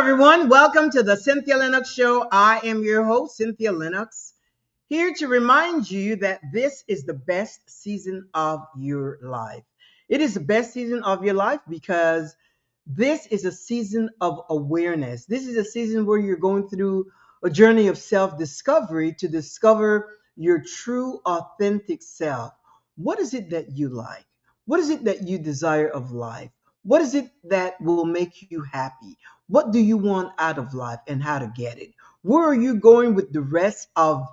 everyone. Welcome to the Cynthia Linox Show. I am your host, Cynthia Linox, here to remind you that this is the best season of your life. It is the best season of your life because this is a season of awareness. This is a season where you're going through a journey of self discovery to discover your true, authentic self. What is it that you like? What is it that you desire of life? What is it that will make you happy? What do you want out of life and how to get it? Where are you going with the rest of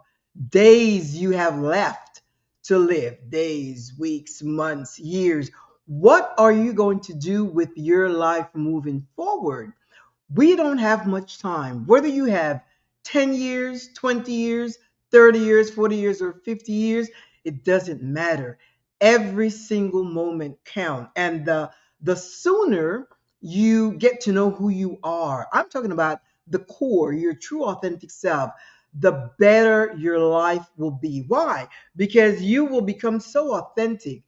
days you have left to live? Days, weeks, months, years. What are you going to do with your life moving forward? We don't have much time. Whether you have 10 years, 20 years, 30 years, 40 years, or 50 years, it doesn't matter. Every single moment count. And the sooner you get to know who you are, I'm talking about the core, your true authentic self, the better your life will be. Why? Because you will become so authentic,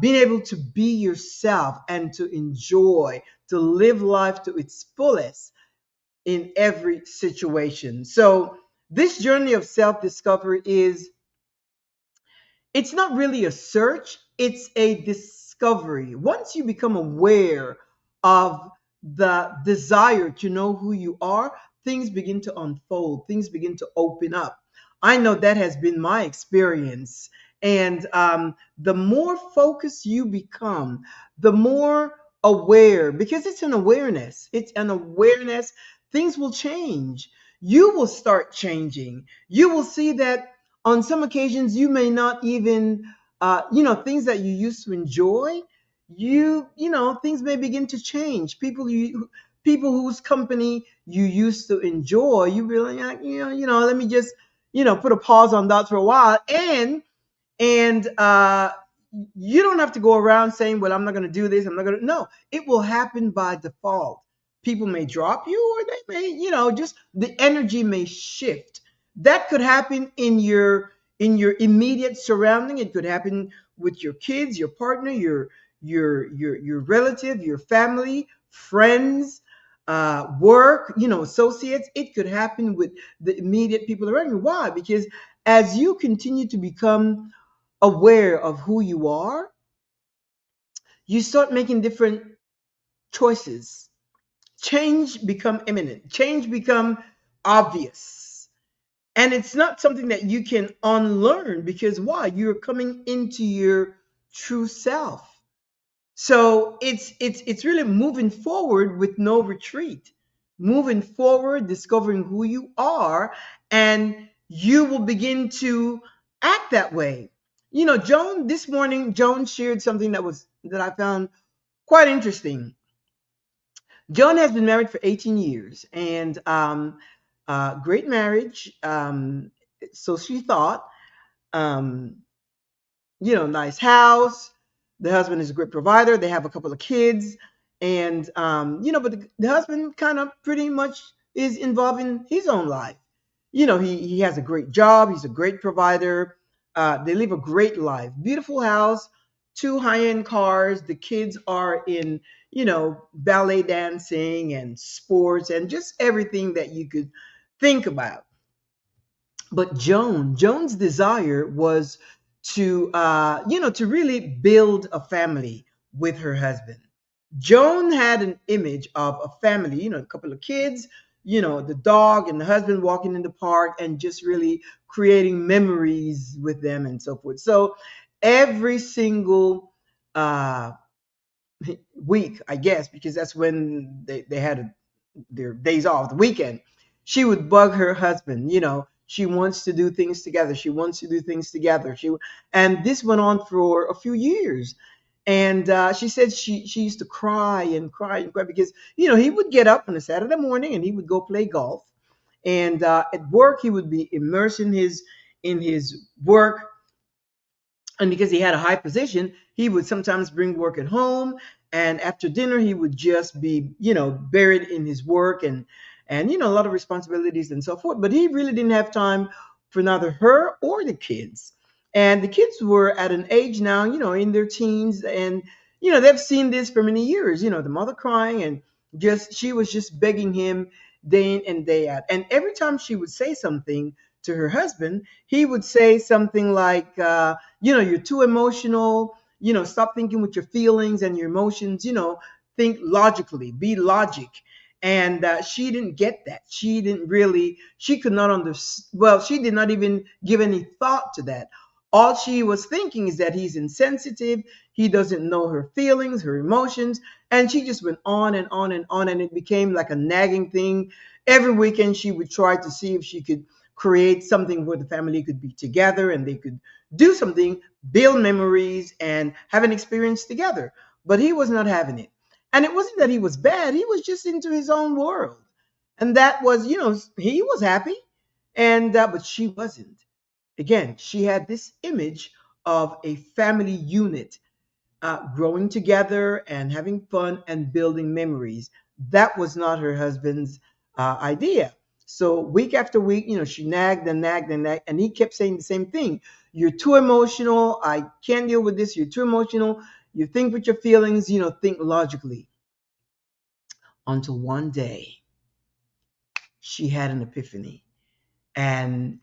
being able to be yourself and to enjoy, to live life to its fullest in every situation. So, this journey of self discovery it's not really a search, it's a discovery. Once you become aware of the desire to know who you are, things begin to unfold, things begin to open up. I know that has been my experience. And the more focused you become, the more aware, because it's an awareness, things will change. You will start changing. You will see that on some occasions you may not even things that you used to enjoy, things may begin to change. People whose company you used to enjoy, you really like, let me just put a pause on that for a while. And you don't have to go around saying, well, I'm not going to do this, I'm not going to. No, it will happen by default. People may drop you, or they may, just the energy may shift. That could happen in your immediate surrounding. It could happen with your kids, your partner, your relative, your family, friends, work, associates. It could happen with the immediate people around you. Why? Because as you continue to become aware of who you are, you start making different choices. Change become imminent. Change become obvious. And it's not something that you can unlearn, because why? You're coming into your true self. So it's really moving forward with no retreat. Moving forward, discovering who you are, and you will begin to act that way. This morning, Joan shared something that I found quite interesting. Joan has been married for 18 years, and great marriage. So she thought. Um, nice house. The husband is a great provider. They have a couple of kids, and but the husband kind of pretty much is involved in his own life. He has a great job. He's a great provider. They live a great life. Beautiful house, two high-end cars. The kids are in ballet dancing and sports and just everything that you could think about. But Joan's desire was to really build a family with her husband. Joan had an image of a family, a couple of kids, the dog and the husband walking in the park and just really creating memories with them and so forth. So every single uh, week, I guess, because that's when they had their days off, the weekend, she would bug her husband. She wants to do things together. She wants to do things together. And this went on for a few years. And she said she used to cry and cry and cry because he would get up on a Saturday morning and he would go play golf. And at work he would be immersed in his work, and because he had a high position, he would sometimes bring work at home. And after dinner, he would just be, buried in his work and a lot of responsibilities and so forth. But he really didn't have time for neither her or the kids. And the kids were at an age now, in their teens. And, they've seen this for many years, the mother crying and Just she was just begging him day in and day out. And every time she would say something to her husband, he would say something like, you're too emotional. Stop thinking with your feelings and your emotions. Think logically, be logic. And she didn't get that. She didn't really. She could not understand. Well, she did not even give any thought to that. All she was thinking is that he's insensitive. He doesn't know her feelings, her emotions. And she just went on and on and on. And it became like a nagging thing. Every weekend, she would try to see if she could create something where the family could be together and they could do something, build memories, and have an experience together. But he was not having it. And it wasn't that he was bad, he was just into his own world. And that was, he was happy. And, but she wasn't. Again, she had this image of a family unit, growing together and having fun and building memories. That was not her husband's idea. So week after week, she nagged and nagged and nagged, and he kept saying the same thing. You're too emotional. I can't deal with this. You're too emotional. You think with your feelings, think logically. Until one day, she had an epiphany. And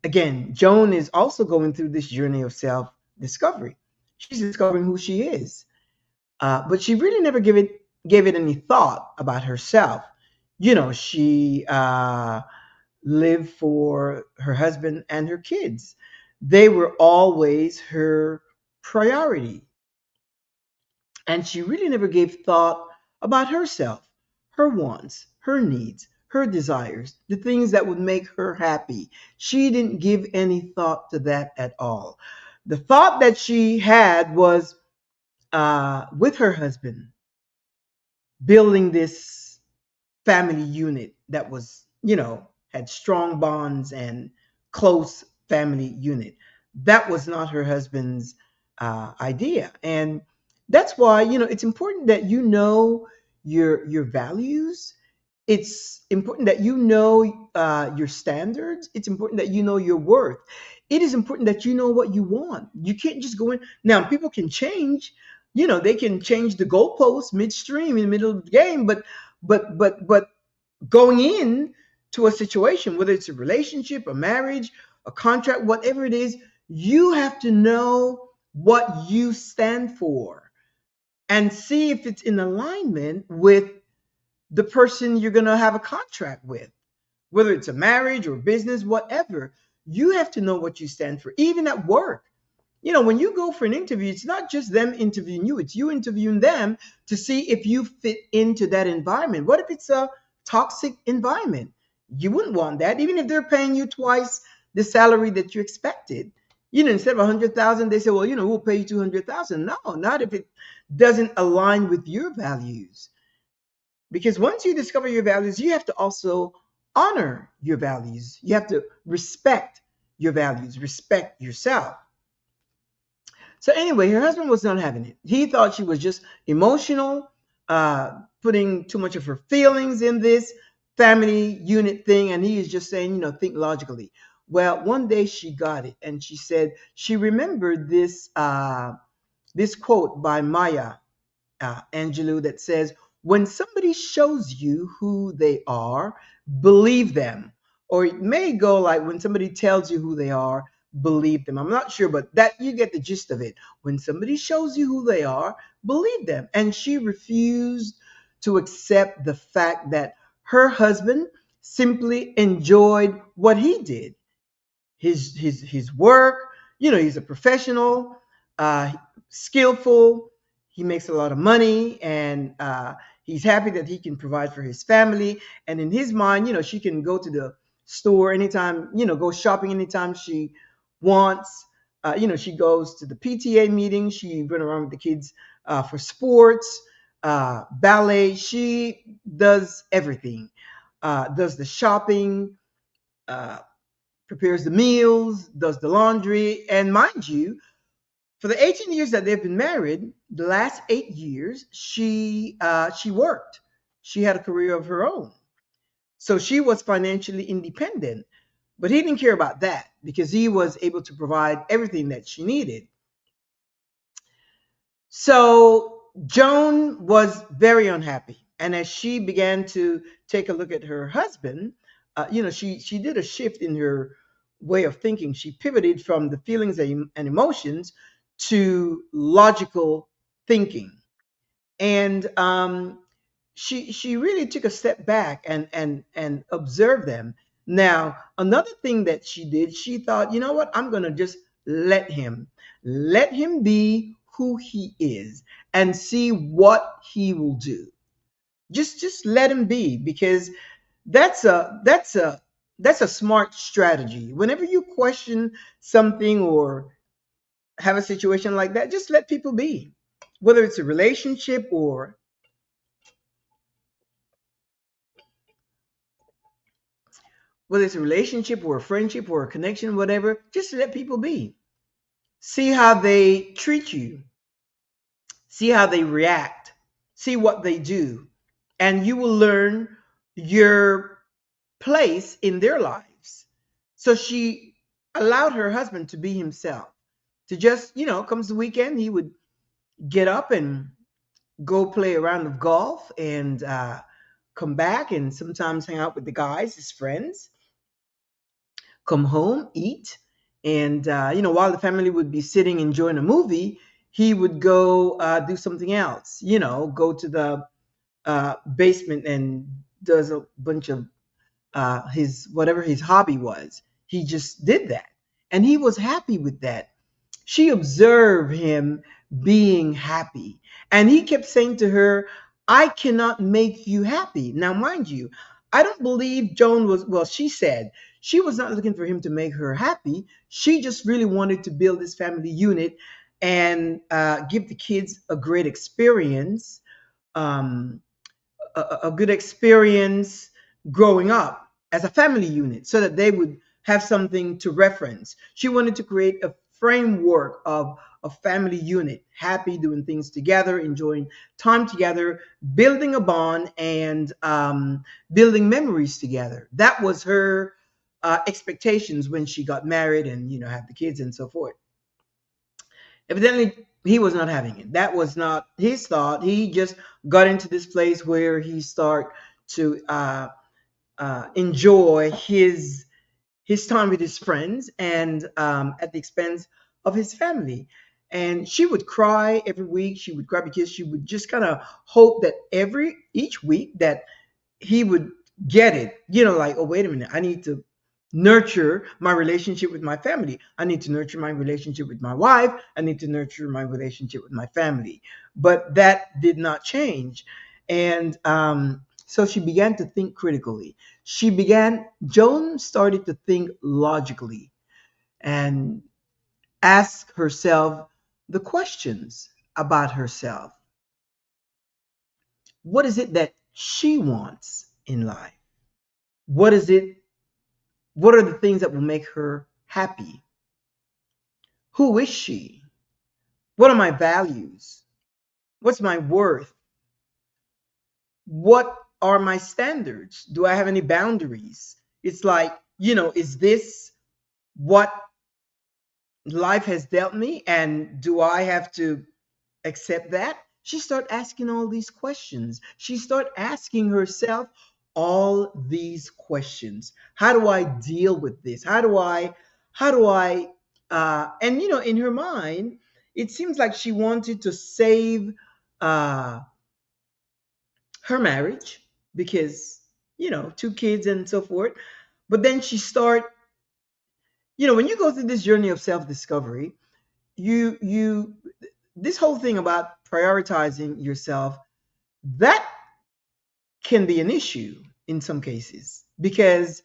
again, Joan is also going through this journey of self discovery. She's discovering who she is. But she really never gave it any thought about herself. She lived for her husband and her kids. They were always her priority. And she really never gave thought about herself, her wants, her needs, her desires, the things that would make her happy. She didn't give any thought to that at all. The thought that she had was with her husband, building this family unit that was, had strong bonds and close family unit. That was not her husband's idea. And that's why, it's important that you know your values. It's important that you know your standards. It's important that you know your worth. It is important that you know what you want. You can't just go in. Now, people can change. They can change the goalposts midstream in the middle of the game, but going in to a situation, whether it's a relationship, a marriage, a contract, whatever it is, you have to know what you stand for and see if it's in alignment with the person you're going to have a contract with, whether it's a marriage or business, whatever. You have to know what you stand for, even at work. When you go for an interview, it's not just them interviewing you, it's you interviewing them to see if you fit into that environment. What if it's a toxic environment? You wouldn't want that, even if they're paying you twice the salary that you expected. Instead of 100,000, they say, well, we'll pay you 200,000. No, not if it doesn't align with your values. Because once you discover your values, you have to also honor your values. You have to respect your values, respect yourself. So anyway, her husband was not having it. He thought she was just emotional, putting too much of her feelings in this family unit thing, and he is just saying, think logically. Well, one day she got it, and she said she remembered this quote by Maya Angelou that says, when somebody shows you who they are, believe them. Or it may go like, when somebody tells you who they are, believe them. I'm not sure, but that you get the gist of it. When somebody shows you who they are, believe them. And she refused to accept the fact that her husband simply enjoyed what he did, his work. He's a professional, skillful. He makes a lot of money, and he's happy that he can provide for his family. And in his mind, she can go to the store anytime, go shopping anytime she wants. She goes to the PTA meeting. She run around with the kids for sports, ballet. She does everything. Does the shopping, prepares the meals, does the laundry. And mind you, for the 18 years that they've been married, the last 8 years, she worked. She had a career of her own. So she was financially independent. But he didn't care about that because he was able to provide everything that she needed. So Joan was very unhappy. And as she began to take a look at her husband, she did a shift in her way of thinking. She pivoted from the feelings and emotions to logical thinking. And she really took a step back and observed them. Now, another thing that she did, she thought, you know what, I'm going to just let him be who he is and see what he will do. Just let him be, because that's a smart strategy. Whenever you question something or have a situation like that, just let people be. Whether it's a relationship or a friendship or a connection, whatever, just let people be. See how they treat you, see how they react, see what they do, and you will learn your place in their lives. So she allowed her husband to be himself, to just, comes the weekend, he would get up and go play a round of golf and come back and sometimes hang out with the guys, his friends, come home, eat, and while the family would be sitting enjoying a movie, he would go do something else. Go to the basement and does a bunch of his whatever his hobby was. He just did that, and he was happy with that. She observed him being happy. And he kept saying to her, I cannot make you happy. Now, mind you, I don't believe Joan was, well, she said she was not looking for him to make her happy. She just really wanted to build this family unit and give the kids a great experience. Um, a good experience growing up as a family unit so that they would have something to reference. She wanted to create a framework of a family unit, happy, doing things together, enjoying time together, building a bond, and building memories together. That was her expectations when she got married and had the kids and so forth. Evidently, he was not having it. That was not his thought. He just got into this place where he start to enjoy his time with his friends and at the expense of his family. And she would cry every week. She would cry because she would just kind of hope that each week that he would get it, like, oh, wait a minute, I need to nurture my relationship with my family. I need to nurture my relationship with my wife. I need to nurture my relationship with my family. But that did not change. And so she began to think critically. Joan started to think logically and ask herself the questions about herself. What is it that she wants in life? What is it What are the things that will make her happy? Who is she? What are my values? What's my worth? What are my standards? Do I have any boundaries? It's like, is this what life has dealt me? And do I have to accept that? She started asking all these questions. She started asking herself all these questions. How do I deal with this? And in her mind, it seems like she wanted to save uh, her marriage because, two kids and so forth. But then she start, when you go through this journey of self-discovery, you this whole thing about prioritizing yourself, that can be an issue in some cases because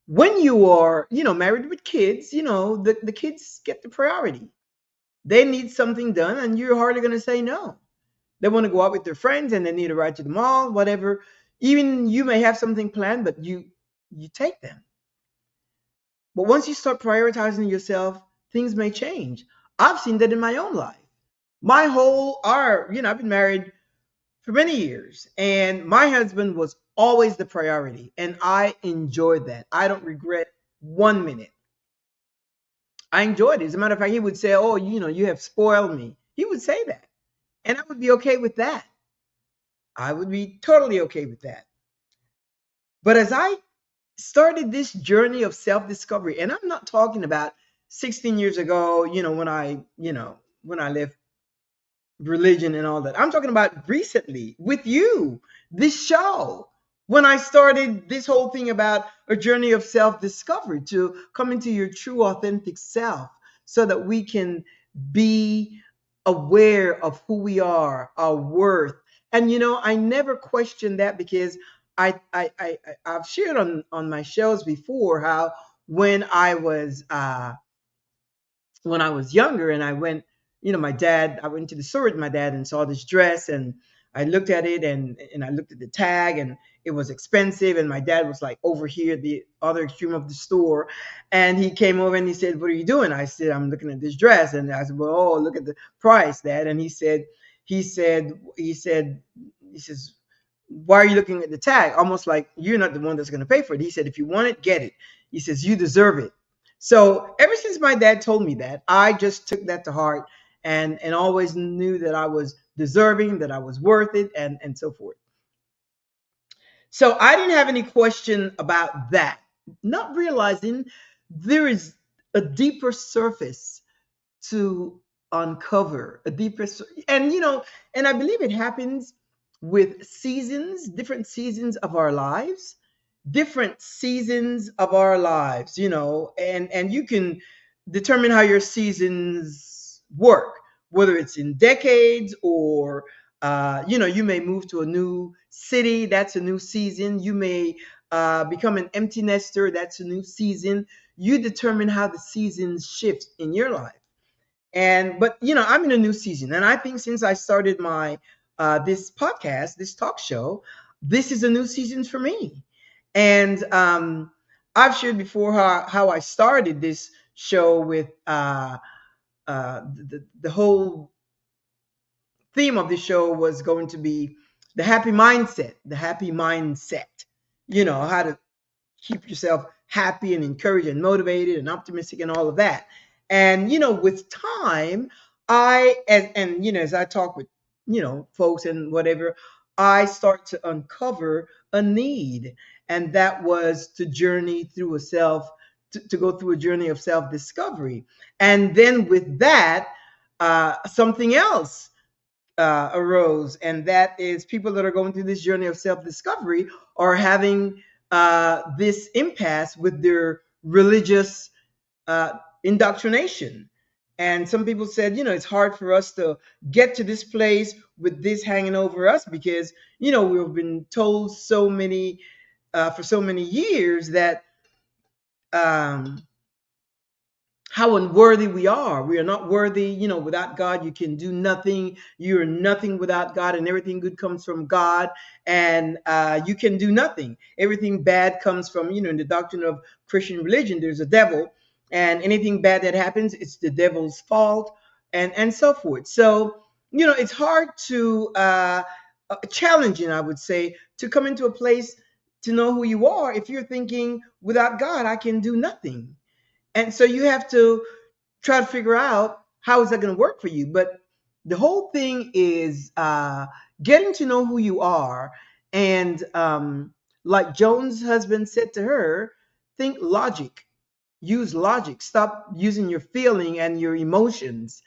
when you are married with kids, the kids get the priority. They need something done and you're hardly going to say no. They want to go out with their friends and they need a ride to the mall, whatever. Even you may have something planned, but you take them. But once you start prioritizing yourself, things may change. I've seen that in my own life. My whole our I've been married for many years, and my husband was always the priority, and I enjoyed that. I don't regret 1 minute. I enjoyed it. As a matter of fact, he would say, "Oh, you have spoiled me." He would say that, and I would be okay with that. I would be totally okay with that. But as I started this journey of self-discovery, and I'm not talking about 16 years ago, when I left religion and all that. I'm talking about recently with you, this show, when I started this whole thing about a journey of self discovery to come into your true, authentic self so that we can be aware of who we are, our worth. And, I never questioned that because I've shared on my shows before how when I was, younger and I went, I went to the store with my dad and saw this dress and I looked at it and I looked at the tag and it was expensive. And my dad was like over here at the other extreme of the store. And he came over and he said, "What are you doing?" I said, "I'm looking at this dress." And I said, "Well, oh, look at the price, Dad." And he says, "Why are you looking at the tag?" Almost like you're not the one that's going to pay for it. He said, "If you want it, get it." He says, "You deserve it." So ever since my dad told me that, I just took that to heart and always knew that I was deserving, that I was worth it, and so forth. So I didn't have any question about that, not realizing there is a deeper surface to uncover, and and I believe it happens with seasons, different seasons of our lives, and you can determine how your seasons work, whether it's in decades or you may move to a new city, that's a new season. You may become an empty nester, that's a new season. You determine how the seasons shift in your life. And but I'm in a new season, and I think since I started my this podcast, this talk show, this is a new season for me. And I've shared before how I started this show with the whole theme of the show was going to be the happy mindset, how to keep yourself happy and encouraged and motivated and optimistic and all of that. And with time, as I talk with folks and whatever, I start to uncover a need, and that was to journey through to go through a journey of self discovery. And then with that, something else arose, and that is people that are going through this journey of self discovery are having this impasse with their religious indoctrination. And some people said, it's hard for us to get to this place with this hanging over us because, we've been told for so many years that um, how unworthy we are. We are not worthy. Without God, you can do nothing. You are nothing without God, and everything good comes from God. And you can do nothing. Everything bad comes from, in the doctrine of Christian religion, there's a devil, and anything bad that happens, it's the devil's fault, and so forth. So, it's hard to challenging, I would say, to come into a place to know who you are if you're thinking, without God, I can do nothing. And so you have to try to figure out how is that going to work for you. But the whole thing is getting to know who you are. And like Joan's husband said to her, think logic, use logic, stop using your feeling and your emotions,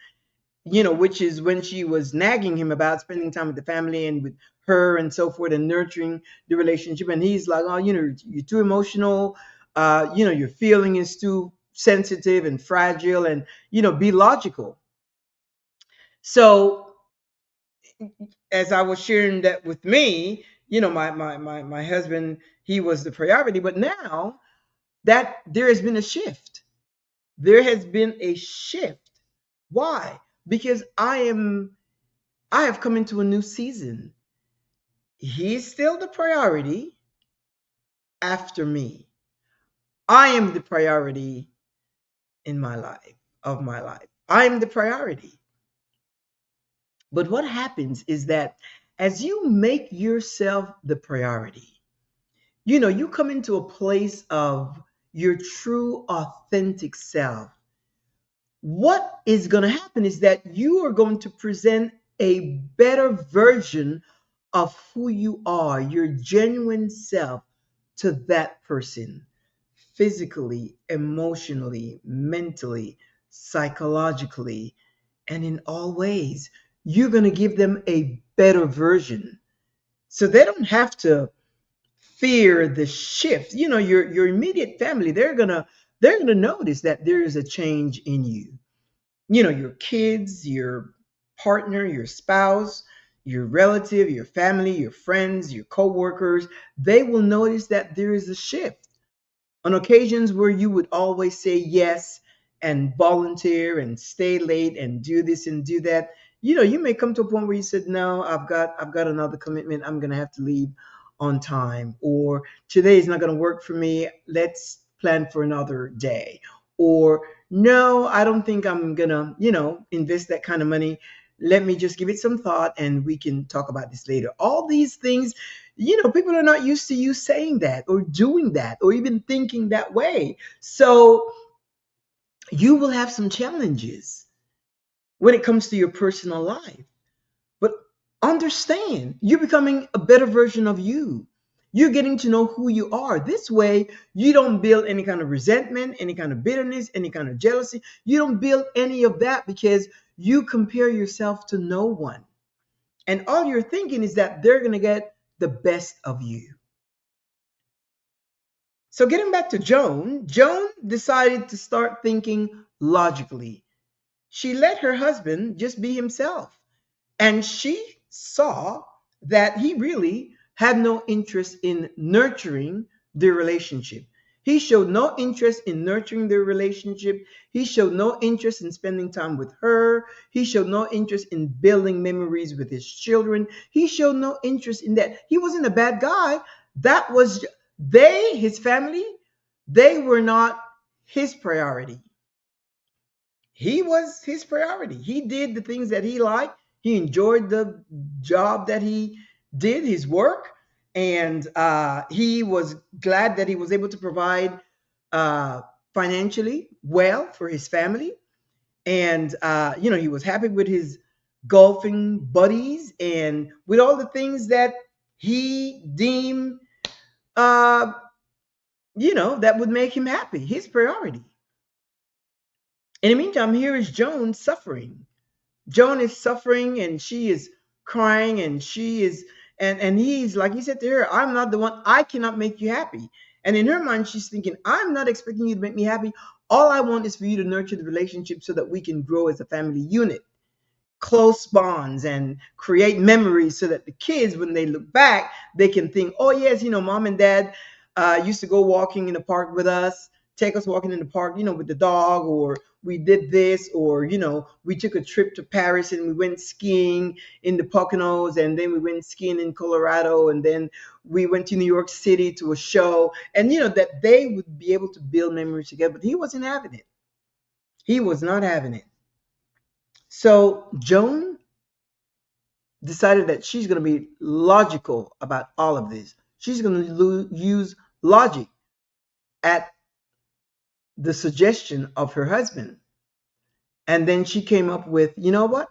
which is when she was nagging him about spending time with the family and with her and so forth and nurturing the relationship. And he's like, "Oh, you're too emotional. Your feeling is too sensitive and fragile, and, be logical." So as I was sharing that with me, my husband, he was the priority. But now that there has been a shift, there has been a shift. Why? Because I have come into a new season. He's still the priority after me. I am the priority in my life, of my life. I am the priority. But what happens is that as you make yourself the priority, you come into a place of your true, authentic self. What is going to happen is that you are going to present a better version of who you are, your genuine self, to that person, physically, emotionally, mentally, psychologically, and in all ways, you're going to give them a better version. So they don't have to fear the shift. Your immediate family, they're gonna notice that there is a change in you. Your kids, your partner, your spouse, your relative, your family, your friends, your coworkers, they will notice that there is a shift. On occasions where you would always say yes and volunteer and stay late and do this and do that, you may come to a point where you said, no, I've got another commitment, I'm going to have to leave on time, or today is not going to work for me, let's plan for another day, or no, I don't think I'm going to invest that kind of money, let me just give it some thought and we can talk about this later. All these things, people are not used to you saying that or doing that or even thinking that way. So you will have some challenges when it comes to your personal life. But understand, you're becoming a better version of you. You're getting to know who you are. This way, you don't build any kind of resentment, any kind of bitterness, any kind of jealousy. You don't build any of that because you compare yourself to no one. And all you're thinking is that they're going to get the best of you. So getting back to Joan, Joan decided to start thinking logically. She let her husband just be himself. And she saw that he really had no interest in nurturing their relationship. He showed no interest in nurturing their relationship. He showed no interest in spending time with her. He showed no interest in building memories with his children. He showed no interest in that. He wasn't a bad guy. That was his family, they were not his priority. He was his priority. He did the things that he liked. He enjoyed the job that he did, his work, and he was glad that he was able to provide uh, financially well for his family. And he was happy with his golfing buddies and with all the things that he deemed, uh, that would make him happy. His priority. In the meantime, here is Joan suffering. Joan is suffering and she is crying and she is and he's like he said to her, I'm not the one, I cannot make you happy. And in her mind, she's thinking, I'm not expecting you to make me happy. All I want is for you to nurture the relationship so that we can grow as a family unit, close bonds, and create memories so that the kids, when they look back, they can think, oh yes, mom and dad used to go walking in the park with us, take us walking in the park, with the dog, or we did this, or we took a trip to Paris and we went skiing in the Poconos, and then we went skiing in Colorado, and then we went to New York City to a show, and that they would be able to build memories together. But he wasn't having it. He was not having it. So Joan decided that she's going to be logical about all of this. She's going to use logic at the suggestion of her husband. And then she came up with, you know what?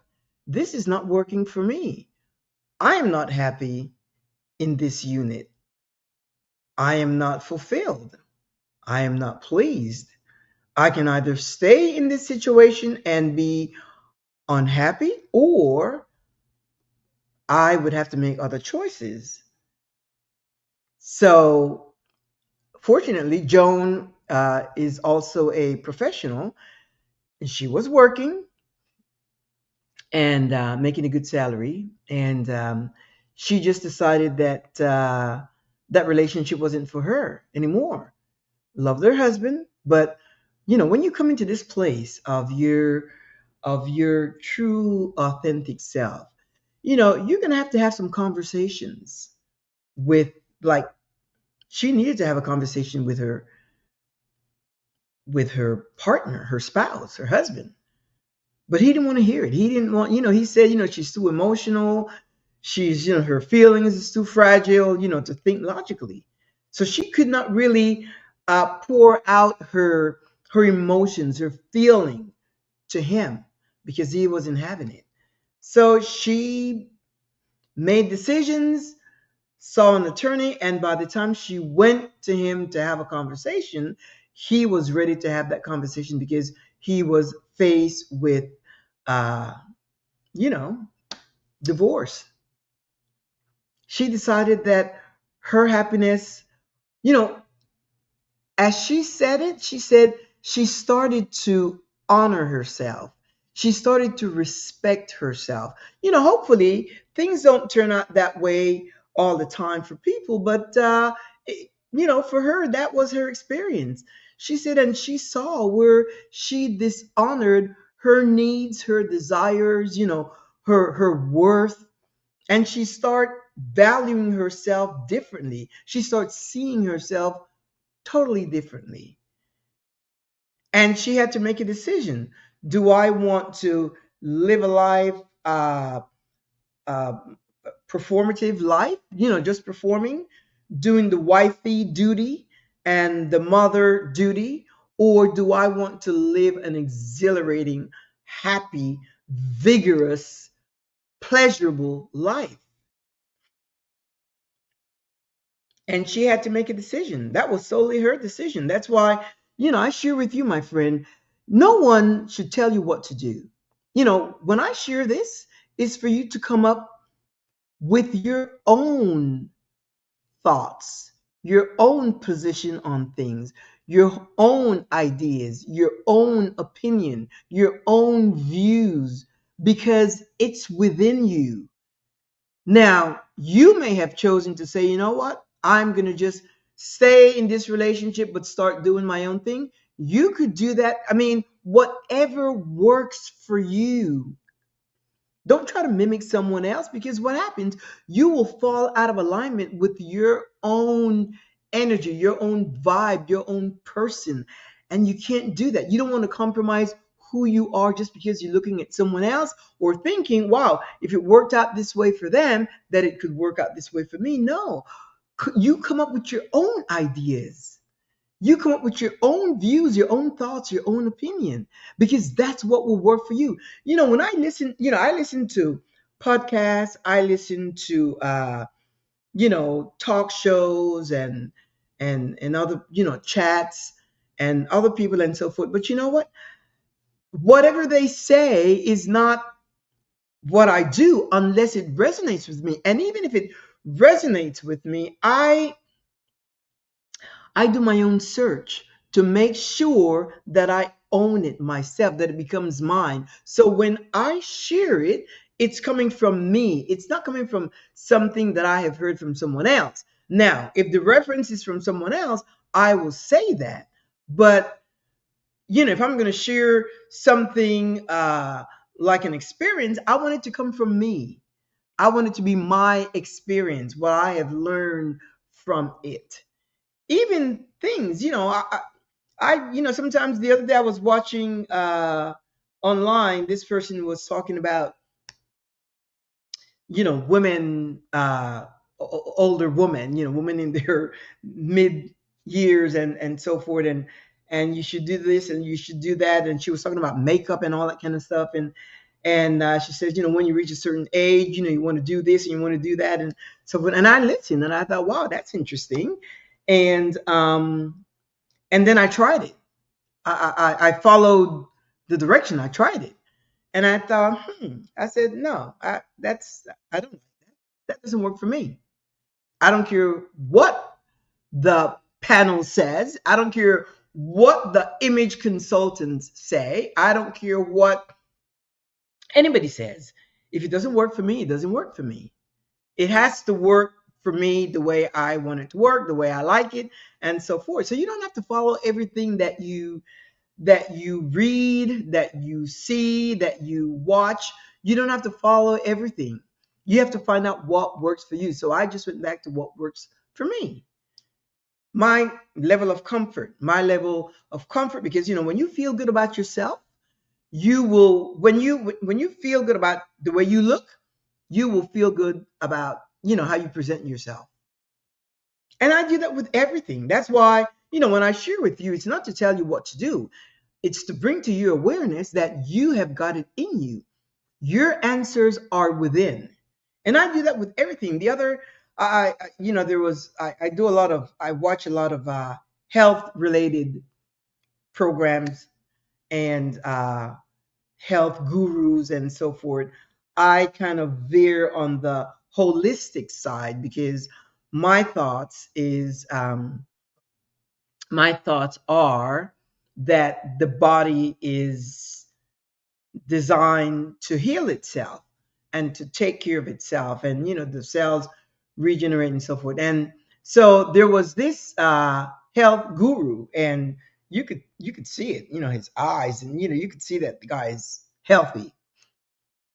This is not working for me. I am not happy in this unit. I am not fulfilled. I am not pleased. I can either stay in this situation and be unhappy, or I would have to make other choices. So fortunately, Joan is also a professional, and she was working and making a good salary. And she just decided that that relationship wasn't for her anymore. Loved her husband, but when you come into this place of your true, authentic self, you're gonna have to have some conversations with, like, she needed to have a conversation with her partner, her spouse, her husband. But he didn't want to hear it. He didn't want, he said, she's too emotional. She's, her feelings is too fragile, to think logically. So she could not really pour out her emotions, her feeling to him because he wasn't having it. So she made decisions, saw an attorney, and by the time she went to him to have a conversation, he was ready to have that conversation because he was faced with, uh, you know, divorce. She decided that her happiness, you know, as she said it, she said she started to honor herself. She started to respect herself. Hopefully things don't turn out that way all the time for people, but for her, that was her experience. She said, and she saw where she dishonored her needs, her desires, her worth, and she started valuing herself differently. She started seeing herself totally differently. And she had to make a decision. Do I want to live a life, uh, performative life, just performing, doing the wifey duty and the mother duty? Or do I want to live an exhilarating, happy, vigorous, pleasurable life? And she had to make a decision. That was solely her decision. That's why, I share with you, my friend, no one should tell you what to do. When I share this, it's for you to come up with your own thoughts, your own position on things, your own ideas, your own opinion, your own views, because it's within you. Now, you may have chosen to say, you know what? I'm going to just stay in this relationship, but start doing my own thing. You could do that. I mean, whatever works for you. Don't try to mimic someone else, because what happens, you will fall out of alignment with your own energy, your own vibe, your own person. And you can't do that. You don't want to compromise who you are just because you're looking at someone else or thinking, wow, if it worked out this way for them, that it could work out this way for me. No, you come up with your own ideas. You come up with your own views, your own thoughts, your own opinion, because that's what will work for you. When I listen to podcasts, I listen to talk shows and other, chats and other people and so forth. But you know what? Whatever they say is not what I do unless it resonates with me. And even if it resonates with me, I do my own search to make sure that I own it myself, that it becomes mine. So when I share it, it's coming from me. It's not coming from something that I have heard from someone else. Now, if the reference is from someone else, I will say that. But, if I'm going to share something like an experience, I want it to come from me. I want it to be my experience, what I have learned from it. Even things, sometimes the other day I was watching online. This person was talking about, women, older women, women in their mid years and so forth, and you should do this and you should do that. And she was talking about makeup and all that kind of stuff. And she says, when you reach a certain age, you want to do this and you want to do that and so forth. And I listened and I thought, wow, that's interesting. And then I tried it. I followed the direction. I tried it, and I thought, I said, no, I don't. That doesn't work for me. I don't care what the panel says. I don't care what the image consultants say. I don't care what anybody says. If it doesn't work for me, it doesn't work for me. It has to work for me the way I want it to work, the way I like it, and so forth. So you don't have to follow everything that you read, that you see, that you watch. You don't have to follow everything. You have to find out what works for you. So I just went back to what works for me. My level of comfort, because when you feel good about yourself, you will when you feel good about the way you look, you will feel good about how you present yourself. And I do that with everything. That's why, when I share with you, it's not to tell you what to do. It's to bring to you awareness that you have got it in you. Your answers are within. And I do that with everything. The other, there was, I watch a lot of health related programs and health gurus and so forth. I kind of veer on the holistic side because my thoughts is my thoughts are that the body is designed to heal itself and to take care of itself, and the cells regenerate and so forth. And so there was this health guru, and you could see it, his eyes, and you could see that the guy is healthy,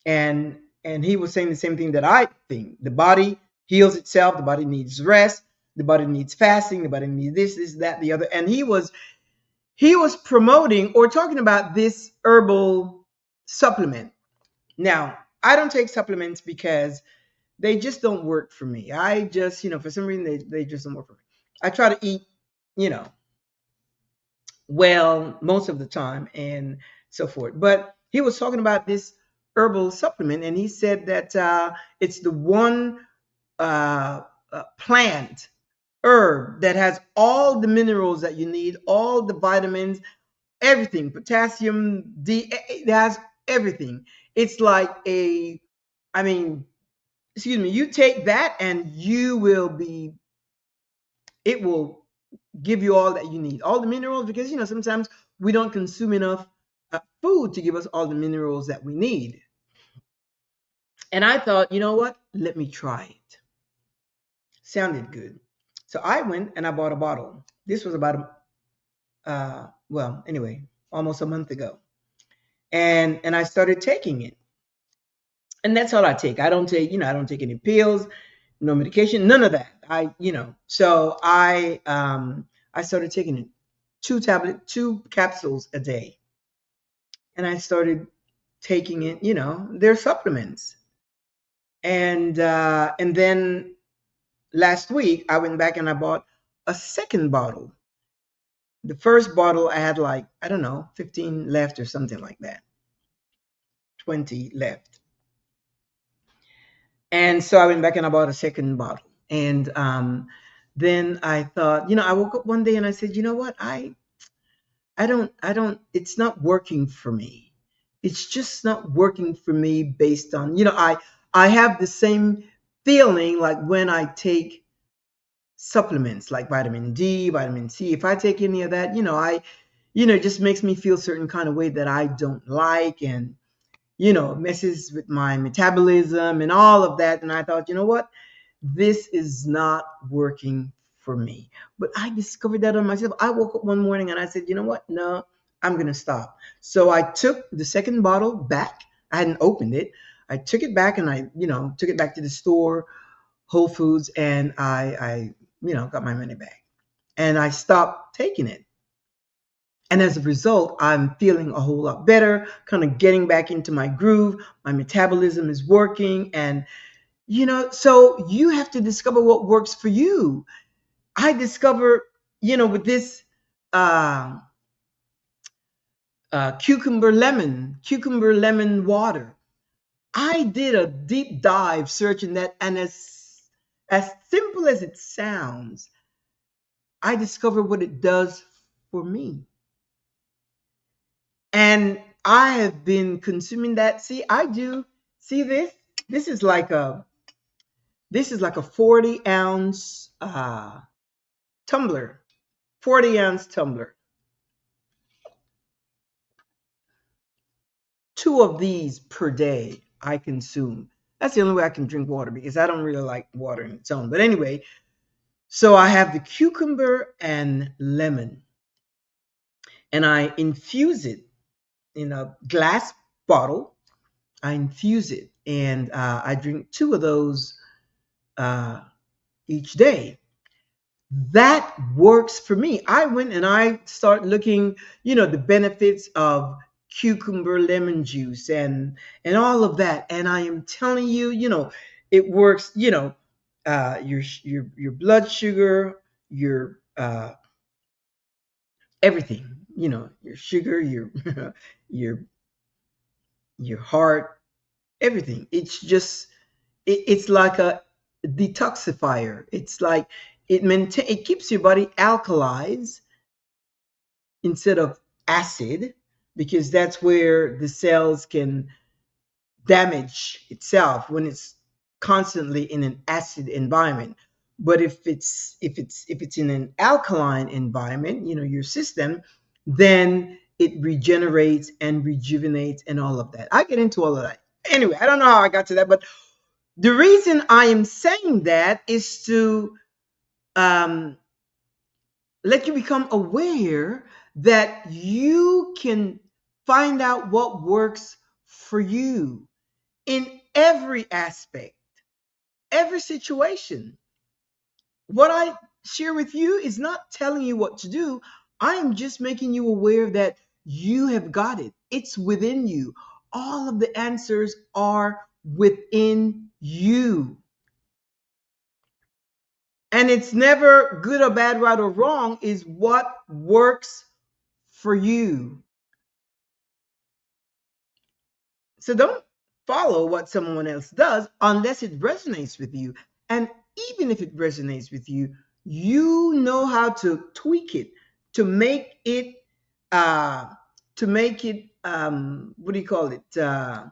and he was saying the same thing that I think: the body heals itself, the body needs rest, the body needs fasting, the body needs this, that, the other. And he was promoting or talking about this herbal supplement. Now, I don't take supplements because they just don't work for me. I just, for some reason, they just don't work for me. I try to eat, you know, well most of the time and so forth. But he was talking about this herbal supplement, and he said that it's the one plant herb that has all the minerals that you need, all the vitamins, everything, potassium, it has everything. It's like I mean, excuse me, you take that and it will give you all that you need, all the minerals, because, sometimes we don't consume enough food to give us all the minerals that we need. And I thought, you know what? Let me try it. Sounded good. So I went and I bought a bottle. This was about, well, anyway, almost a month ago. And I started taking it. And that's all I take. I don't take any pills, no medication, none of that. So I started taking it, two capsules a day. And I started taking it, they're supplements. And then last week I went back and I bought a second bottle. The first bottle I had, like, I don't know, 15 left or something like that. 20 left. And so I went back and I bought a second bottle. And then I thought, I woke up one day and I said, you know what? I don't, it's not working for me. It's just not working for me based on, I have the same feeling like when I take supplements like vitamin D, vitamin C. If I take any of that, it just makes me feel a certain kind of way that I don't like, and, messes with my metabolism and all of that. And I thought, you know what? This is not working for me. But I discovered that on myself. I woke up one morning and I said, you know what? No, I'm going to stop. So I took the second bottle back. I hadn't opened it. I took it back and I, took it back to the store, Whole Foods, and I got my money back. And I stopped taking it. And as a result, I'm feeling a whole lot better, kind of getting back into my groove. My metabolism is working. And, so you have to discover what works for you. I discovered, with this uh, cucumber lemon water. I did a deep dive searching that, and as simple as it sounds, I discovered what it does for me. And I have been consuming that. See this? This is like a this is like a 40-ounce tumbler. 40-ounce tumbler. Two of these per day I consume. That's the only way I can drink water, because I don't really like water in its own. But anyway, so I have the cucumber and lemon, and I infuse it in a glass bottle. I infuse it, and I drink two of those uh, each day. That works for me. I went and I start looking, the benefits of cucumber lemon juice and all of that. And I am telling you, it works. Your blood sugar, your everything. Your sugar, your your your heart, everything. It's just It's like a detoxifier. It's like it keeps your body alkalized instead of acid, because that's where the cells can damage itself when it's constantly in an acid environment. But if it's in an alkaline environment, your system, then it regenerates and rejuvenates and all of that. I get into all of that. Anyway, I don't know how I got to that, but the reason I am saying that is to um, let you become aware that you can find out what works for you in every aspect, every situation. What I share with you is not telling you what to do. I am just making you aware that you have got it. It's within you. All of the answers are within you. And it's never good or bad, right or wrong, is what works for you. So don't follow what someone else does unless it resonates with you. And even if it resonates with you, you know how to tweak it to make it what do you call it? To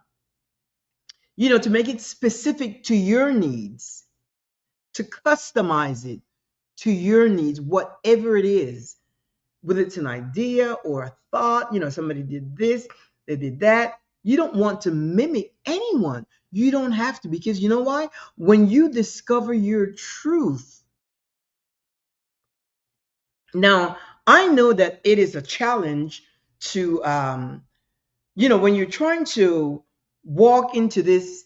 make it specific to your needs, to customize it to your needs, whatever it is, whether it's an idea or a thought. Somebody did this, they did that. You don't want to mimic anyone. You don't have to, because you know why? When you discover your truth, now I know that it is a challenge to, when you're trying to walk into this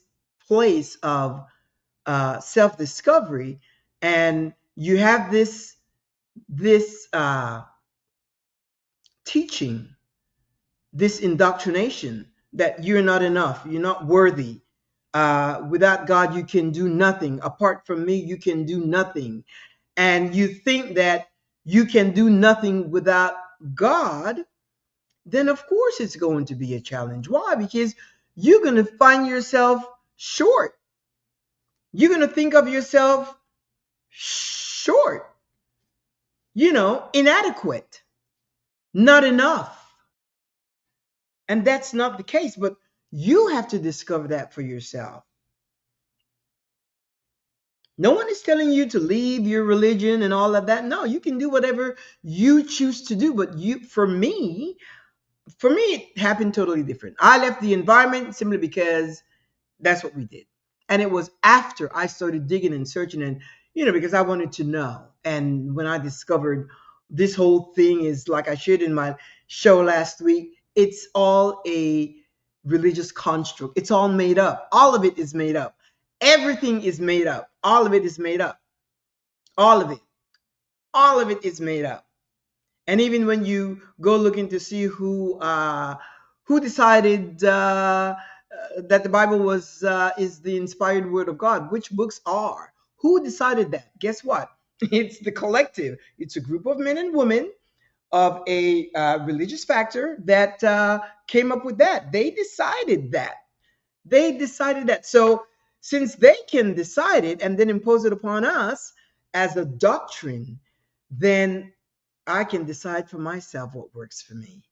place of self discovery, and you have this teaching, this indoctrination that you're not enough, you're not worthy. Without God, you can do nothing. Apart from me, you can do nothing. And you think that you can do nothing without God, then of course it's going to be a challenge. Why? Because you're going to find yourself short. You're going to think of yourself short, inadequate, not enough. And that's not the case, but you have to discover that for yourself. No one is telling you to leave your religion and all of that. No, you can do whatever you choose to do. But for me, it happened totally different. I left the environment simply because that's what we did. And it was after I started digging and searching, and because I wanted to know. And when I discovered this whole thing is, like I shared in my show last week, it's all a religious construct. It's all made up. All of it is made up. Everything is made up. All of it is made up. All of it. All of it is made up. And even when you go looking to see who decided that the Bible was is the inspired word of God, which books are? Who decided that? Guess what? It's the collective. It's a group of men and women of a religious factor that came up with that. They decided that. They decided that. So since they can decide it and then impose it upon us as a doctrine, then I can decide for myself what works for me.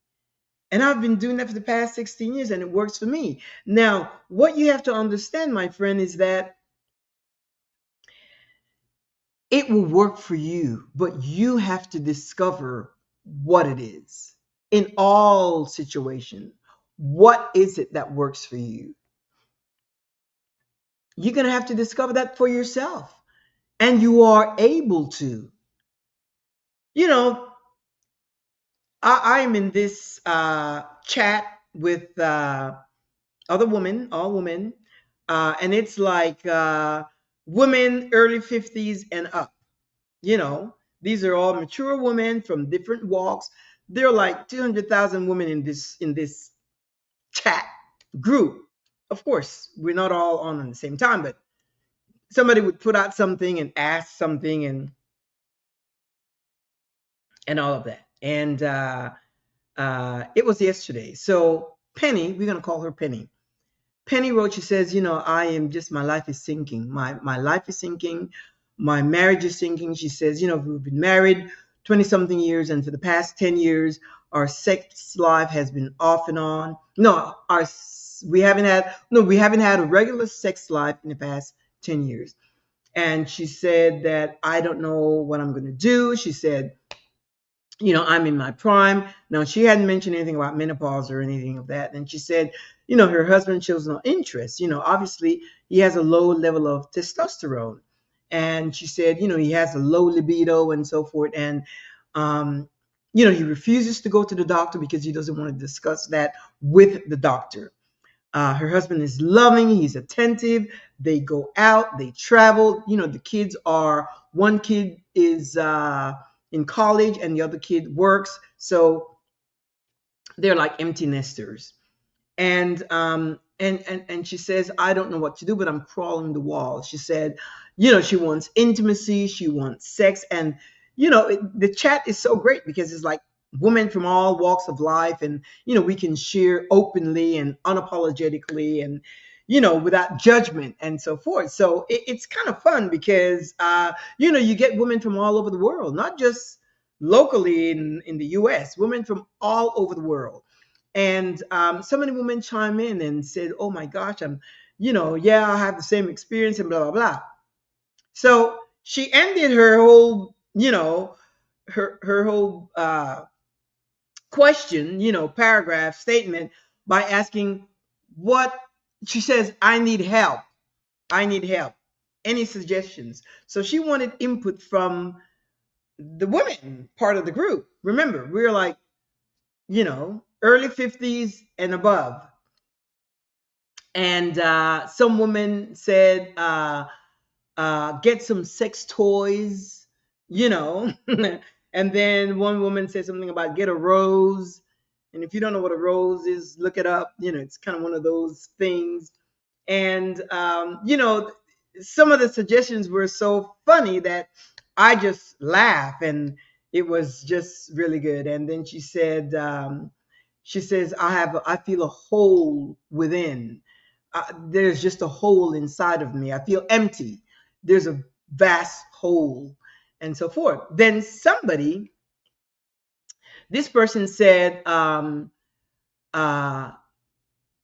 And I've been doing that for the past 16 years, and it works for me. Now, what you have to understand, my friend, is that it will work for you, but you have to discover what it is in all situations. What is it that works for you? You're going to have to discover that for yourself. And you are able to. You know, I'm in this chat with other women, all women, and it's like women early 50s and up. These are all mature women from different walks. There are like 200,000 women in this chat group. Of course, we're not all on at the same time, but somebody would put out something and ask something and all of that. And it was yesterday. So Penny, we're gonna call her Penny. Penny wrote, she says, I am just, my life is sinking. My life is sinking. My marriage is sinking. She says, we've been married 20 something years, and for the past 10 years, our sex life has been off and on. No, we haven't had a regular sex life in the past 10 years. And she said that I don't know what I'm going to do. She said, I'm in my prime. Now, she hadn't mentioned anything about menopause or anything of that. And she said, her husband shows no interest. Obviously, he has a low level of testosterone. And she said, he has a low libido and so forth. And, he refuses to go to the doctor because he doesn't want to discuss that with the doctor. Her husband is loving, he's attentive. They go out, they travel. The kids are, one kid is in college and the other kid works. So they're like empty nesters. And she says, I don't know what to do, but I'm crawling the wall. She said, she wants intimacy, she wants sex. And the chat is so great because it's like women from all walks of life, and we can share openly and unapologetically, and without judgment and so forth. So it's kind of fun because you get women from all over the world, not just locally in the US, women from all over the world. And so many women chime in and said, oh my gosh, yeah, I have the same experience and blah, blah, blah. So she ended her whole, her whole question, paragraph statement by asking what she says, I need help. I need help. Any suggestions? So she wanted input from the women part of the group. Remember, we're like, early 50s and above. And some women said, get some sex toys, you know. And then one woman said something about get a rose. And if you don't know what a rose is, look it up. It's kind of one of those things. And, some of the suggestions were so funny that I just laughed, and it was just really good. And then she says, I feel a hole within. There's just a hole inside of me. I feel empty. There's a vast hole, and so forth. Then this person said,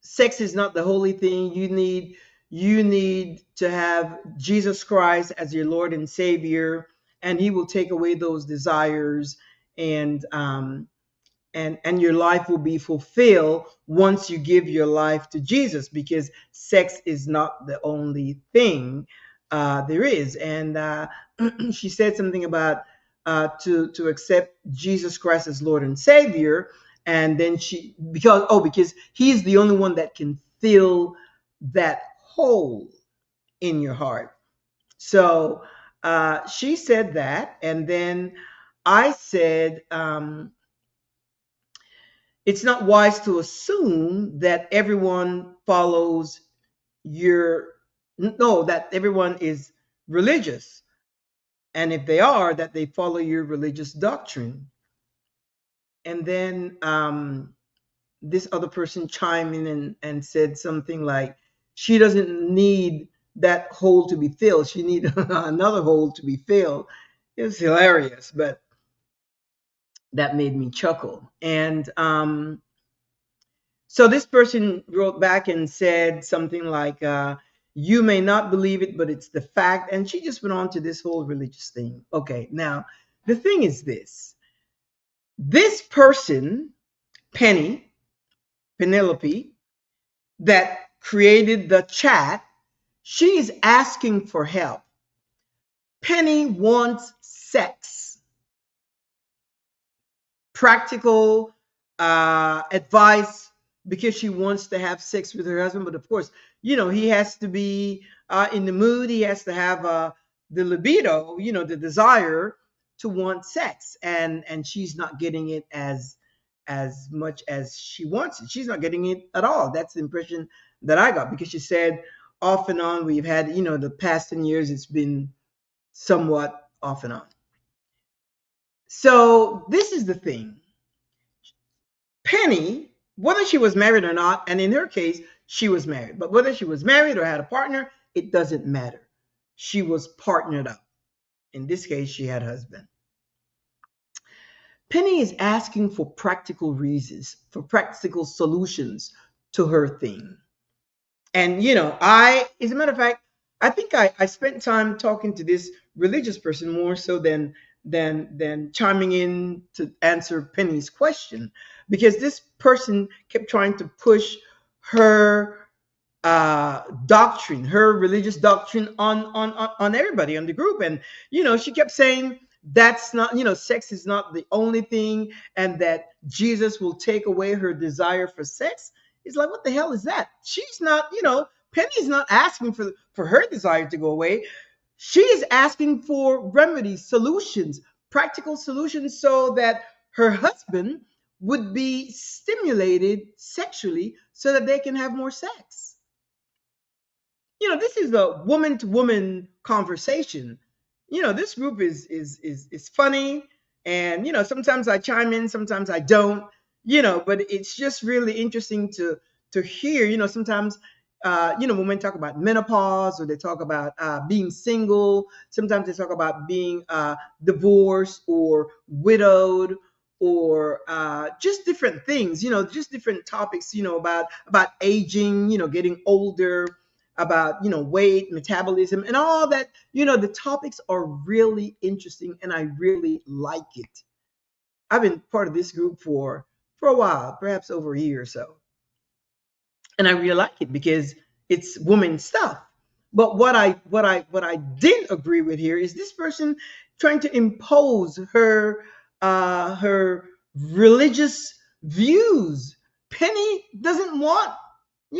sex is not the holy thing. You need to have Jesus Christ as your Lord and Savior, and He will take away those desires, and and your life will be fulfilled once you give your life to Jesus, because sex is not the only thing there is. And she said something about to accept Jesus Christ as Lord and Savior, and then because He's the only one that can fill that hole in your heart. So she said that, and then I said, it's not wise to assume that everyone follows your no that everyone is religious, and if they are, that they follow your religious doctrine. And then this other person chimed in and said something like, she doesn't need that hole to be filled, she needs another hole to be filled. It was hilarious, but that made me chuckle. And so this person wrote back and said something like, you may not believe it, but it's the fact. And she just went on to this whole religious thing. Okay, now the thing is this person, Penelope, that created the chat, she's asking for help. Penny wants sex, practical advice, because she wants to have sex with her husband. But of course, he has to be in the mood. He has to have the libido, the desire to want sex, and she's not getting it as much as she wants it. She's not getting it at all. That's the impression that I got, because she said off and on we've had, the past 10 years it's been somewhat off and on. So this is the thing. Penny, whether she was married or not, and in her case, she was married. But whether she was married or had a partner, it doesn't matter. She was partnered up. In this case, she had a husband. Penny is asking for practical reasons, for practical solutions to her thing. And as a matter of fact, I think I spent time talking to this religious person more so than chiming in to answer Penny's question, because this person kept trying to push her doctrine, her religious doctrine on everybody, on the group. And she kept saying that's not, sex is not the only thing, and that Jesus will take away her desire for sex. It's like, what the hell is that? She's not, Penny's not asking for her desire to go away. She is asking for remedies, solutions, practical solutions, so that her husband would be stimulated sexually so that they can have more sex. This is a woman to woman conversation. This group is funny, and sometimes I chime in, sometimes I don't. But it's just really interesting to hear. Sometimes women talk about menopause, or they talk about being single. Sometimes they talk about being divorced or widowed, or just different things. Just different topics. About aging. Getting older, about weight, metabolism, and all that. The topics are really interesting, and I really like it. I've been part of this group for a while, perhaps over a year or so, and I really like it because it's woman stuff. But what I didn't agree with here is this person trying to impose her religious views. Penny doesn't want,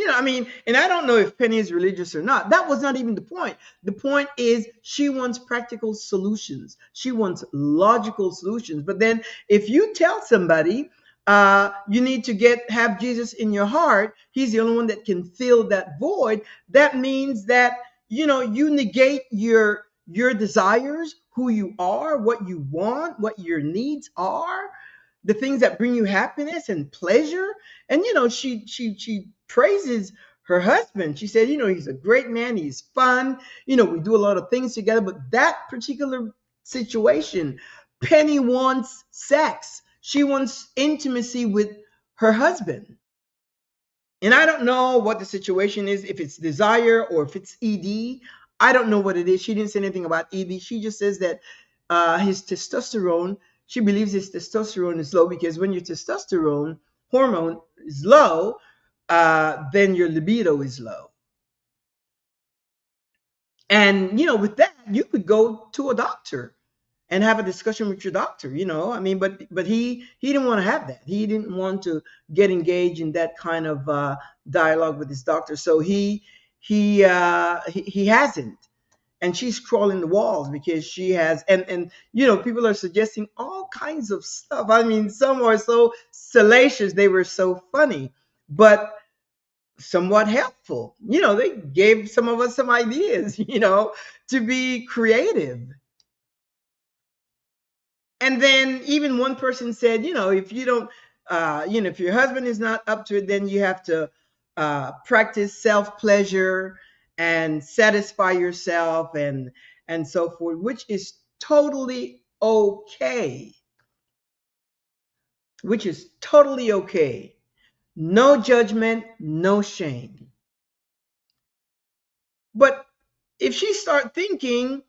I mean, and I don't know if Penny is religious or not. That was not even the point. The point is she wants practical solutions. She wants logical solutions. But then if you tell somebody you need to have Jesus in your heart, he's the only one that can fill that void. That means that, you negate your desires, who you are, what you want, what your needs are, the things that bring you happiness and pleasure. And she praises her husband. She said, he's a great man, he's fun, we do a lot of things together. But that particular situation, Penny wants sex. She wants intimacy with her husband. And I don't know what the situation is, if it's desire or if it's ED. I don't know what it is. She didn't say anything about ED. She just says that his testosterone, she believes his testosterone is low, because when your testosterone hormone is low, then your libido is low. And, with that, you could go to a doctor and have a discussion with your doctor. I mean, but he didn't want to have that. He didn't want to get engaged in that kind of dialogue with his doctor. So he hasn't. And she's crawling the walls because she has, and people are suggesting all kinds of stuff. I mean, some are so salacious, they were so funny, but somewhat helpful. They gave some of us some ideas, to be creative. And then even one person said, if you don't, if your husband is not up to it, then you have to practice self pleasure and satisfy yourself, and so forth, which is totally okay. Which is totally okay. No judgment, no shame. But if she start thinking,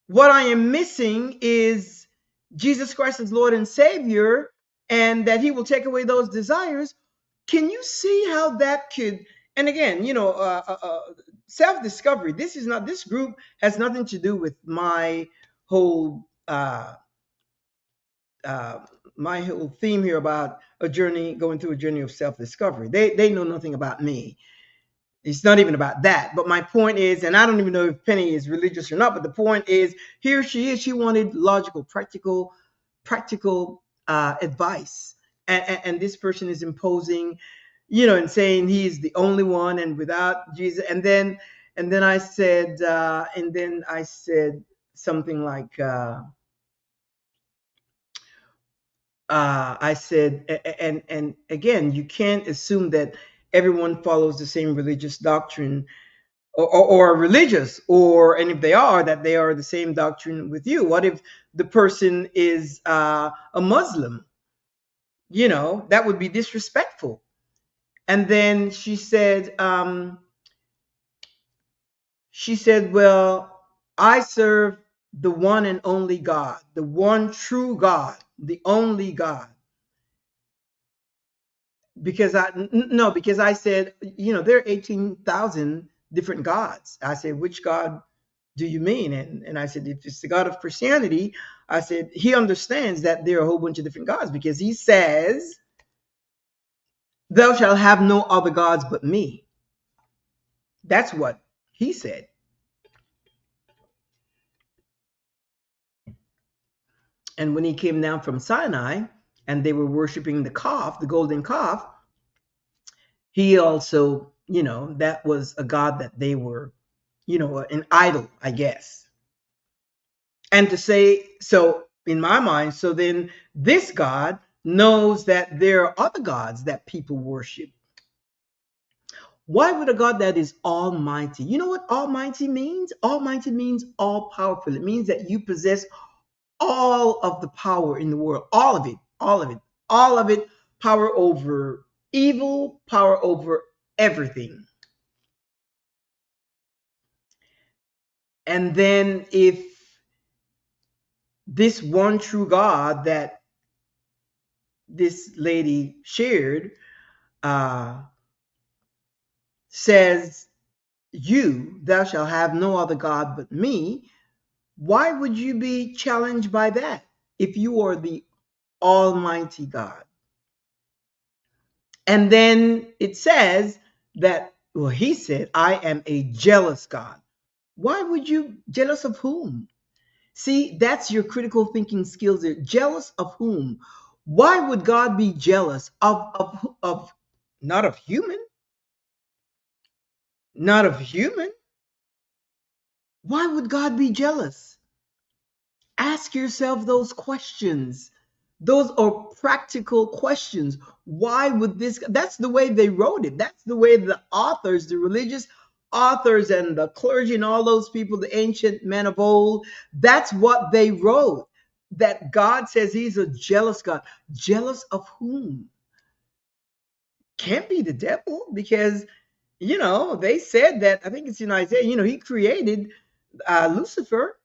what I am missing is Jesus Christ as Lord and Savior, and that he will take away those desires, can you see how that could? And again, self-discovery. This group has nothing to do with whole uh, my whole theme here about going through a journey of self-discovery. They know nothing about me. It's not even about that. But my point is, and I don't even know if Penny is religious or not, but the point is, here she is. She wanted logical, practical advice. And this person is imposing, and saying he's the only one, and without Jesus. And then I said something like, I said, and again, you can't assume that everyone follows the same religious doctrine, or religious, or, and if they are, that they are the same doctrine with you? What if the person is a Muslim? That would be disrespectful. And then she said, well, I serve the one and only God, the one true God, the only God. Because I said, there are 18,000 different gods. I said, which God do you mean? And I said, if it's the God of Christianity, I said, he understands that there are a whole bunch of different gods, because he says, thou shalt have no other gods but me. That's what he said. And when he came down from Sinai and they were worshiping the calf, the golden calf, he also, that was a god that they were, an idol, I guess. And to say, so in my mind, so then this God knows that there are other gods that people worship. Why would a God that is almighty? You know what almighty means? Almighty means all powerful. It means that you possess all of the power in the world, all of it, all of it, all of it, power over evil, power over everything. And then if this one true God that this lady shared says, thou shalt have no other God but me, why would you be challenged by that if you are the Almighty God? And then it says that, well, he said, I am a jealous God. Why would you jealous of whom? See, that's your critical thinking skills there. Jealous of whom? Why would God be jealous of not of human? Not of human? Why would God be jealous? Ask yourself those questions. Those are practical questions. Why would this? That's the way they wrote it. That's the way the authors, the religious authors and the clergy and all those people, the ancient men of old, that's what they wrote. That God says he's a jealous God. Jealous of whom? Can't be the devil, because, they said that, I think it's in Isaiah, he created Lucifer.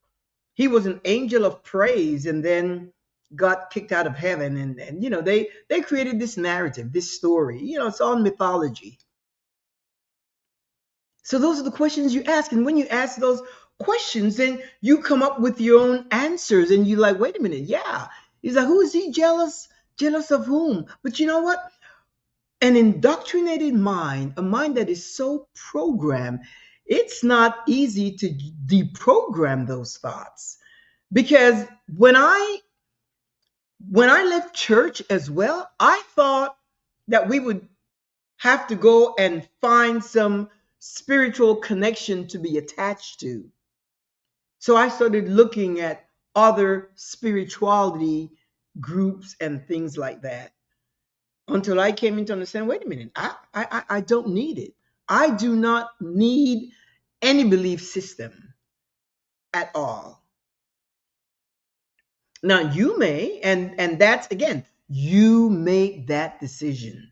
He was an angel of praise and then got kicked out of heaven. And they created this narrative, this story. It's all mythology. So those are the questions you ask. And when you ask those questions, then you come up with your own answers. And you're like, wait a minute. Yeah. He's like, who is he jealous? Jealous of whom? But you know what? An indoctrinated mind, a mind that is so programmed, it's not easy to deprogram those thoughts. Because when I left church as well, I thought that we would have to go and find some spiritual connection to be attached to. So I started looking at other spirituality groups and things like that, until I came into understand, wait a minute, I don't need it. I do not need any belief system at all. Now you may, and that's, again, you make that decision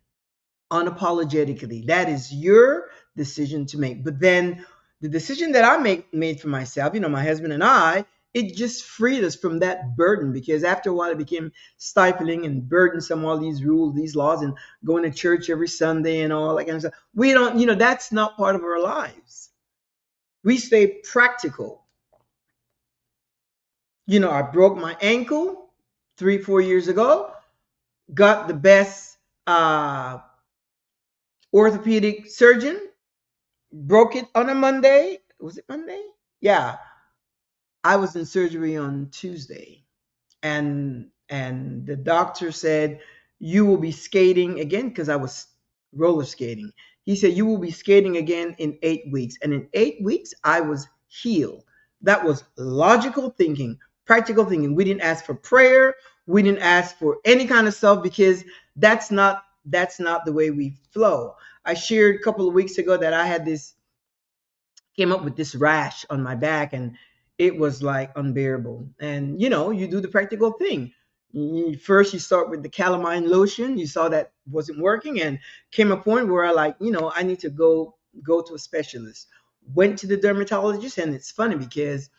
unapologetically. That is your decision to make. But then the decision that I made for myself, my husband and I, it just freed us from that burden, because after a while it became stifling and burdensome, all these rules, these laws, and going to church every Sunday and all that kind of stuff. We don't, that's not part of our lives. We stay practical. I broke my ankle 3-4 years ago, got the best orthopedic surgeon, broke it on a Monday. Was it Monday? Yeah. I was in surgery on Tuesday, and the doctor said, you will be skating again, because I was roller skating. He said, you will be skating again in 8 weeks. And in 8 weeks, I was healed. That was logical thinking, practical thinking. We didn't ask for prayer. We didn't ask for any kind of stuff, because that's not the way we flow. I shared a couple of weeks ago that I had this came up with this rash on my back, and it was like unbearable. And you do the practical thing. First, you start with the calamine lotion. You saw that wasn't working, and came a point where I like, I need to go to a specialist. Went to the dermatologist, and it's funny because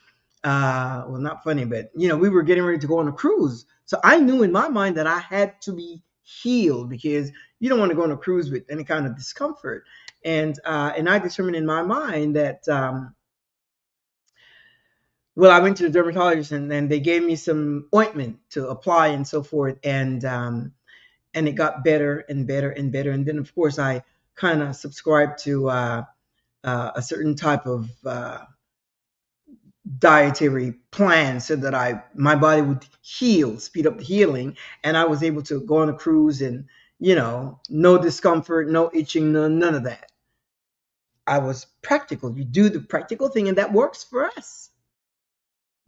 well, not funny, but we were getting ready to go on a cruise. So I knew in my mind that I had to be healed, because you don't want to go on a cruise with any kind of discomfort. And I determined in my mind that well, I went to the dermatologist, and then they gave me some ointment to apply and so forth, and it got better and better and better. And then of course I kind of subscribed to a certain type of dietary plan, so that my body would heal, speed up the healing, and I was able to go on a cruise, and no discomfort, no itching, none of that. I was practical. You do the practical thing, and that works for us.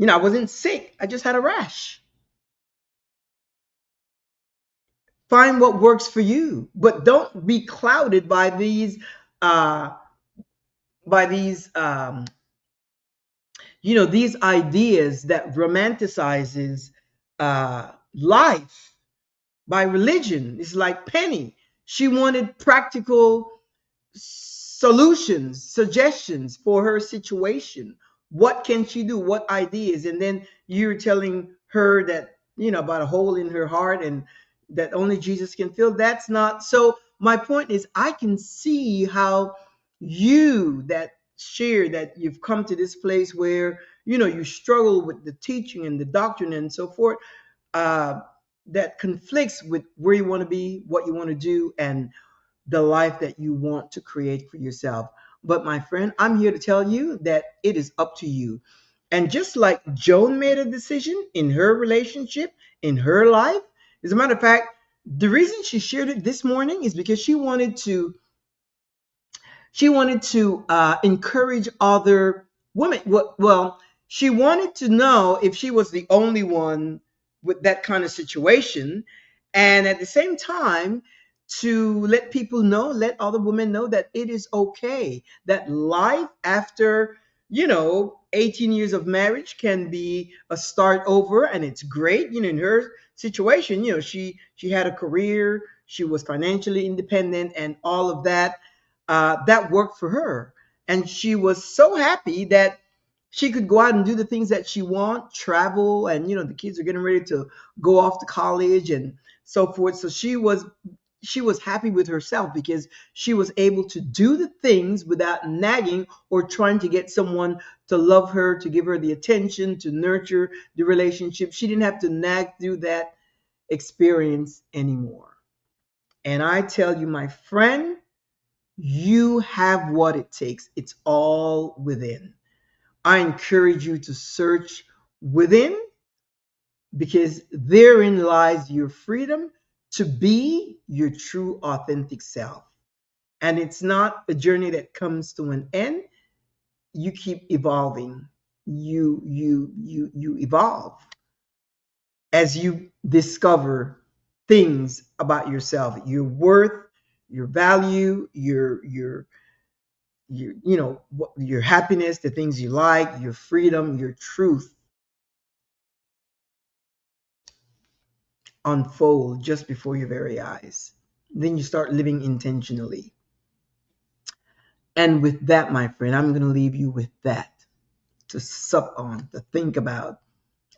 I wasn't sick. I just had a rash. Find what works for you, but don't be clouded uh by these ideas that romanticizes life by religion. It's like Penny. She wanted practical solutions, suggestions for her situation. What can she do? What ideas? And then you're telling her that, about a hole in her heart, and that only Jesus can fill. That's not so. My point is, I can see how you that share that you've come to this place where, you struggle with the teaching and the doctrine and so forth, uh, that conflicts with where you want to be, what you want to do, and the life that you want to create for yourself. But my friend, I'm here to tell you that it is up to you. And just like Joan made a decision in her relationship, in her life, as a matter of fact, the reason she shared it this morning is because she wanted to encourage other women. Well, she wanted to know if she was the only one with that kind of situation, and at the same time, to let people know, let other women know that it is okay, that life after 18 years of marriage can be a start over, and it's great. In her situation, she had a career, she was financially independent, and all of that, that worked for her. And she was so happy that she could go out and do the things that she want, travel, and the kids are getting ready to go off to college and so forth. So she was happy with herself, because she was able to do the things without nagging or trying to get someone to love her, to give her the attention, to nurture the relationship. She didn't have to nag through that experience anymore. And I tell you, my friend, you have what it takes. It's all within. I encourage you to search within, because therein lies your freedom to be your true, authentic self. And it's not a journey that comes to an end. You keep evolving. You evolve as you discover things about yourself, your worth, your value, your happiness, the things you like, your freedom, your truth unfold just before your very eyes. Then you start living intentionally. And with that, my friend, I'm going to leave you with that to sup on, to think about,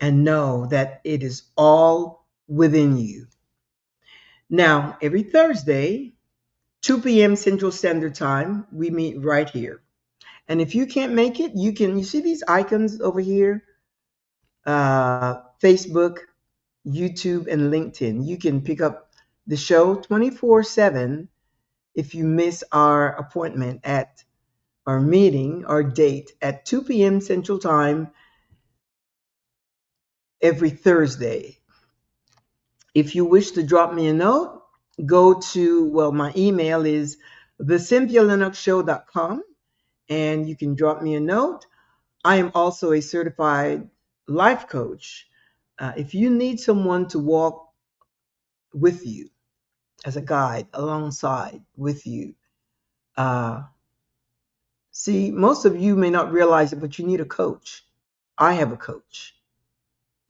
and know that it is all within you. Now, every Thursday, 2 p.m. Central Standard Time, we meet right here. And if you can't make it, you see these icons over here, Facebook, YouTube, and LinkedIn. You can pick up the show 24/7 if you miss our appointment at our meeting, our date at 2 p.m. Central Time every Thursday. If you wish to drop me a note, go to, well, my email is thecynthialinoxshow.com, and you can drop me a note. I am also a certified life coach. If you need someone to walk with you, as a guide alongside with you, See, most of you may not realize it, but you need a coach. I have a coach,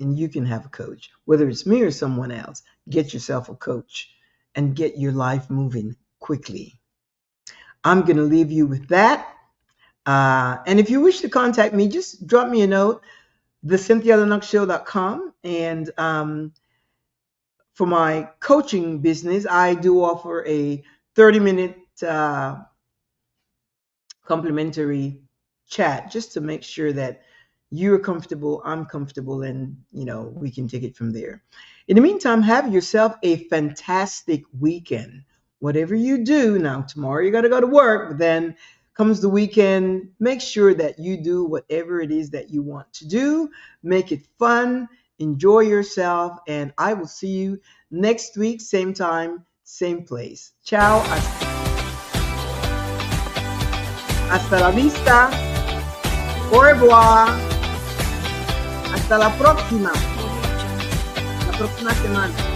and you can have a coach, whether it's me or someone else. Get yourself a coach and get your life moving quickly. I'm going to leave you with that. And if you wish to contact me, just drop me a note, thecynthialinoxshow.com. And for my coaching business, I do offer a 30-minute complimentary chat just to make sure that you're comfortable, I'm comfortable, and we can take it from there. In the meantime, have yourself a fantastic weekend. Whatever you do, now tomorrow you got to go to work, but then comes the weekend, make sure that you do whatever it is that you want to do. Make it fun, enjoy yourself, and I will see you next week, same time, same place. Ciao. Hasta la vista. Au revoir. Hasta la próxima. La próxima semana.